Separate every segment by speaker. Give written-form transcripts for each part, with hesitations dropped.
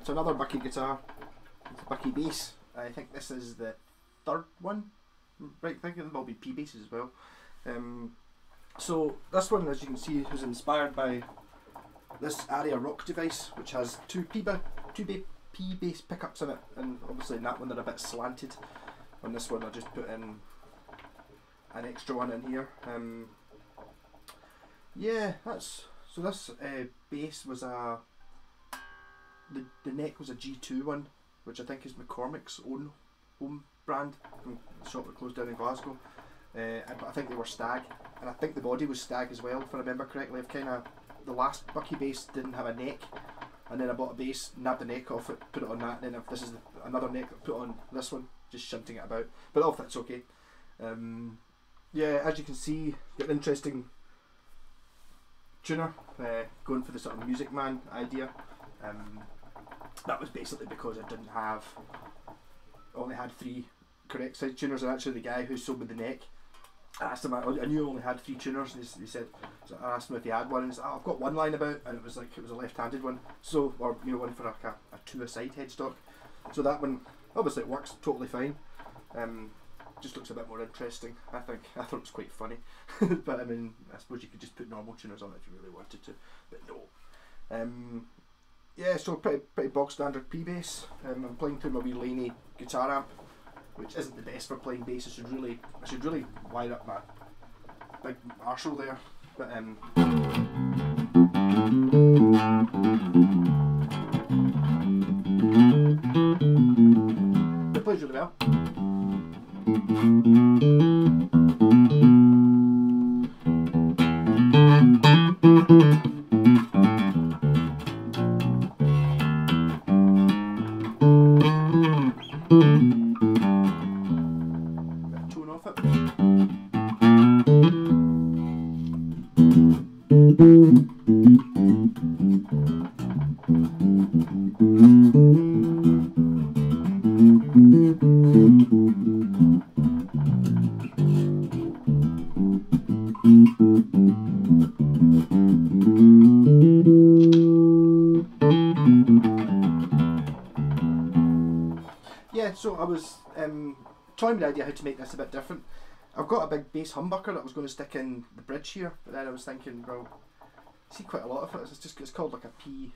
Speaker 1: it's another Bucky guitar. It's a Bucky bass. I think this is the third one. Right, I think there will be P basses as well. So this one, as you can see, was inspired by this Aria rock device, which has two P bass pickups in it, and obviously in that one they're a bit slanted. On this one I just put in an extra one in here. Yeah, that's so. This bass was the neck was a G2 one, which I think is McCormick's own home brand from the shop that closed down in Glasgow. But I think they were Stag, and I think the body was Stag as well, if I remember correctly. I've the last Bucky bass didn't have a neck, and then I bought a bass, nabbed the neck off it, put it on that, and then if this is another neck, I put on this one, just shunting it about. But all fits okay. Yeah, as you can see, got an interesting tuner, going for the sort of Music Man idea. That was basically because I only had 3 correct size tuners, and actually the guy who sold me the neck, I asked him, I knew I only had 3 tuners, and he said, so I asked him if he had one, and he said, oh, I've got one lying about, and it was a left-handed one, so, or one for like a 2-a-side headstock. So that one, obviously it works totally fine, just looks a bit more interesting, I think. I thought it was quite funny, but I mean, I suppose you could just put normal tuners on it if you really wanted to, but no. Yeah, so pretty bog standard P bass. I'm playing through my wee Laney guitar amp, which isn't the best for playing bass. I should really wire up my big Marshall there, but it plays really well. Yeah, so I was toying with the idea how to make this a bit different. I've got a big bass humbucker that I was going to stick in the bridge here, but then I was thinking, well, I see quite a lot of it. It's called like a P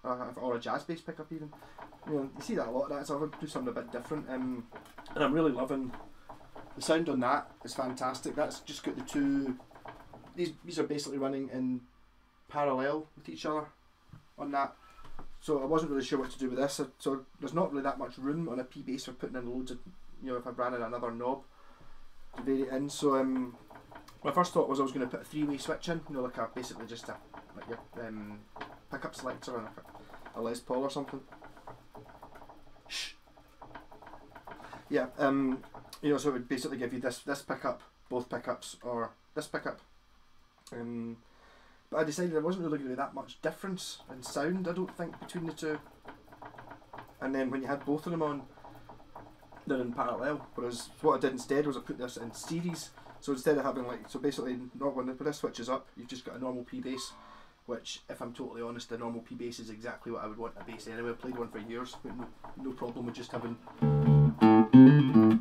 Speaker 1: or a jazz bass pickup even. You see that a lot of that, so I'm going to do something a bit different. And I'm really loving the sound on that. It's fantastic. That's just got the two. These are basically running in parallel with each other on that. So I wasn't really sure what to do with this. So there's not really that much room on a P bass for putting in loads of, if I ran in another knob to vary it in. So my first thought was I was going to put a 3-way switch in, like basically just like your pickup selector and a Les Paul or something. Shh. Yeah, so it would basically give you this pickup, both pickups, or this pickup. But I decided there wasn't really going to be that much difference in sound, I don't think, between the two. And then when you had both of them on, they're in parallel. Whereas what I did instead was I put this in series. So instead of having so basically, not when this switches up, you've just got a normal P bass. Which, if I'm totally honest, the normal P bass is exactly what I would want in a bass anyway. I've played one for years, but no problem with just having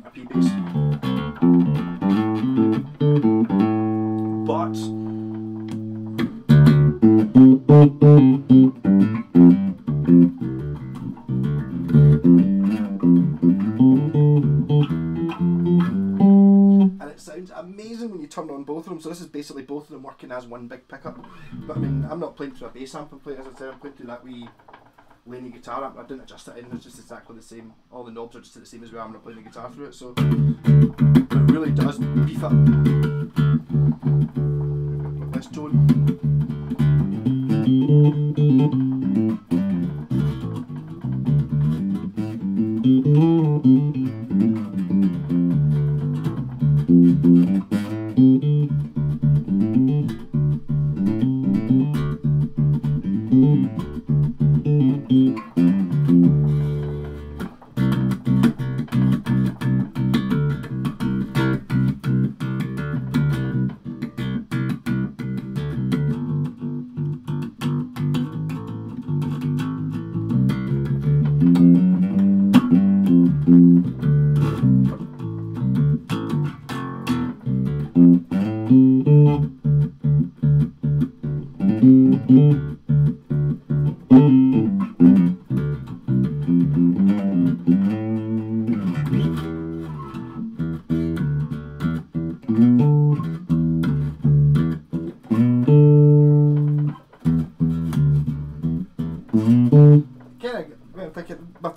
Speaker 1: a P bass. But and it sounds amazing when you turn on both of them. So this is basically both of them working as one big pickup. But I mean, I'm not playing through a bass amp. I'm playing, as I said, I'm playing through that wee Laney guitar amp. I didn't adjust it in. It's just exactly the same. All the knobs are just the same as where I'm not playing the guitar through it. So it really does beef up this tone.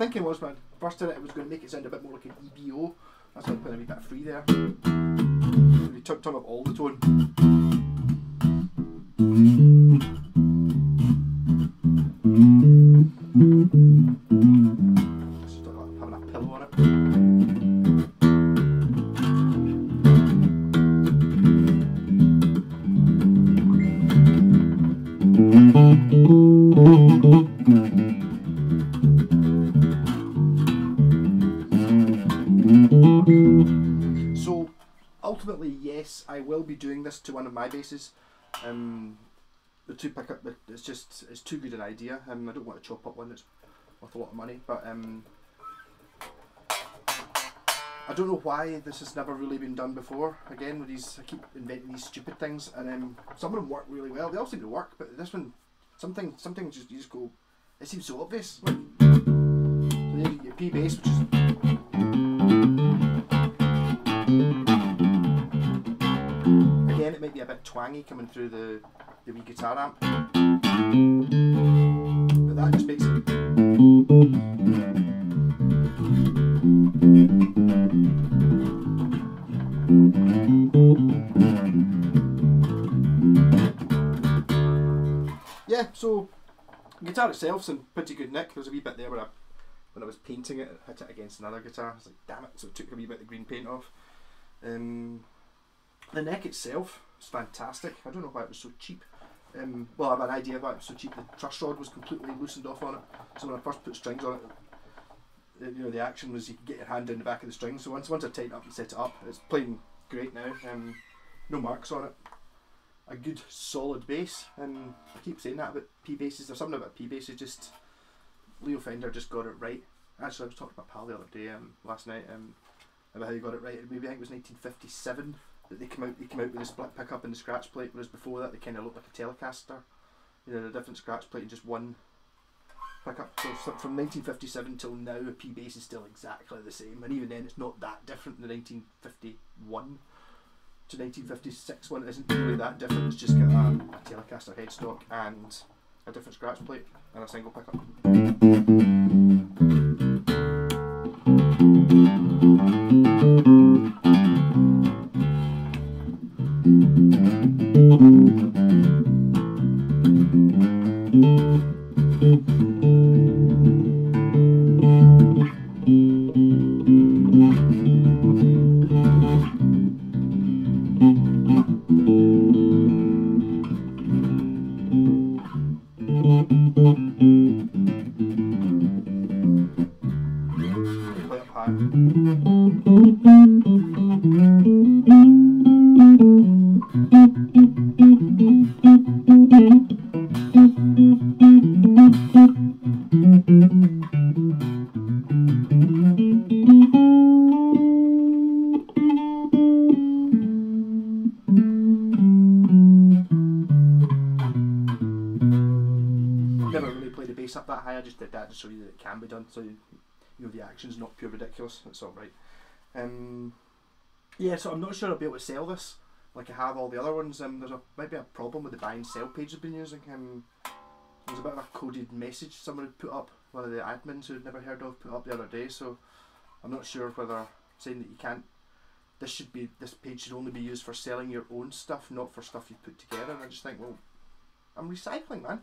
Speaker 1: thinking was when I first did it, it was going to make it sound a bit more like an EBO. That's why I put a wee bit of free there. We turn up all the tone. Just like having a pillow on it. So ultimately, yes, I will be doing this to one of my basses. The two pickup, it's too good an idea. I don't want to chop up one that's worth a lot of money, but I don't know why this has never really been done before. Again, with these, I keep inventing these stupid things, and some of them work really well. They all seem to work, but this one, something just you just go. It seems so obvious. Like, so there you get your P bass, which is. Again, it might be a bit twangy coming through the wee guitar amp, but that just makes it. Yeah, so the guitar itself's in pretty good nick. There's a wee bit there where when I was painting it, I hit it against another guitar. I was like, damn it, so it took a wee bit of the green paint off. The neck itself is fantastic. I don't know why it was so cheap. Well, I have an idea why it was so cheap. The truss rod was completely loosened off on it. So when I first put strings on it, you know, the action was you could get your hand down the back of the string. So once I tighten up and set it up, it's playing great now. No marks on it. A good solid bass. I keep saying that about P basses. There's something about P basses. Just Leo Fender just got it right. Actually, I was talking to my pal the other day, last night, about how he got it right. Maybe I think it was 1957 that they came out with a split pickup and the scratch plate, whereas before that they kind of looked like a Telecaster. You know, a different scratch plate and just one pickup. So from 1957 till now, a P bass is still exactly the same, and even then it's not that different. The 1951 to 1956 one isn't really that different. It's just got a Telecaster headstock and a different scratch plate and a single pickup. Play up high. Never really played the bass up that high. I just did that to show you that it can be done. So you know the action's not pure ridiculous. It's all right. Yeah, so I'm not sure I'll be able to sell this like I have all the other ones. Might be a problem with the buy and sell page I've been using. There's a bit of a coded message someone had put up, one of the admins who'd never heard of put up the other day. So I'm not sure whether saying that you can't. This page should only be used for selling your own stuff, not for stuff you've put together. And I just think, well, I'm recycling, man.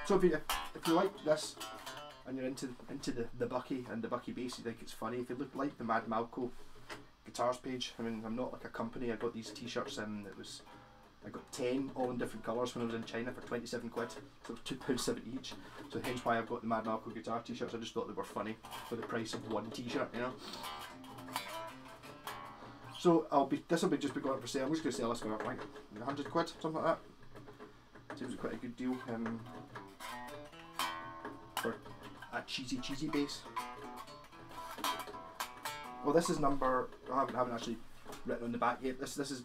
Speaker 1: So if you like this and you're into the Bucky and the Bucky bass, you think it's funny. If you like the Mad Malco guitars page, I mean, I'm not like a company. I got these t-shirts and I got 10 all in different colours when I was in China for 27 quid, so £2.70 each. So hence why I've got the Mad Malco guitar t-shirts. I just thought they were funny for the price of one t-shirt, you know. So this will just be going up for sale. I'm just going to sell this for like 100 quid, something like that. Seems like quite a good deal. For a cheesy bass. Well, this is number. I haven't actually written on the back yet. This is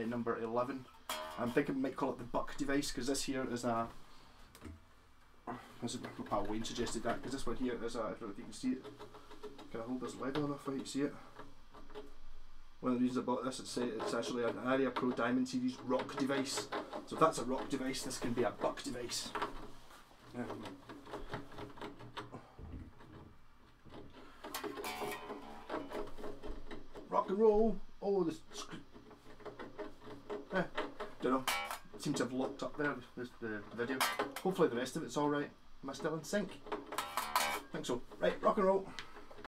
Speaker 1: number 11. I'm thinking we might call it the Buck device, because this here is a. As my pal Wayne suggested that, because this one here is a. I don't know if you can see it. Can I hold this lid on if I can see it? One of the reasons I bought this, it's actually an Aria Pro Diamond Series rock device. So if that's a rock device, this can be a Buck device. Rock and roll. Oh, this. Don't know. It seems to have locked up there. The video. Hopefully the rest of it's all right. Am I still in sync? I think so. Right, rock and roll.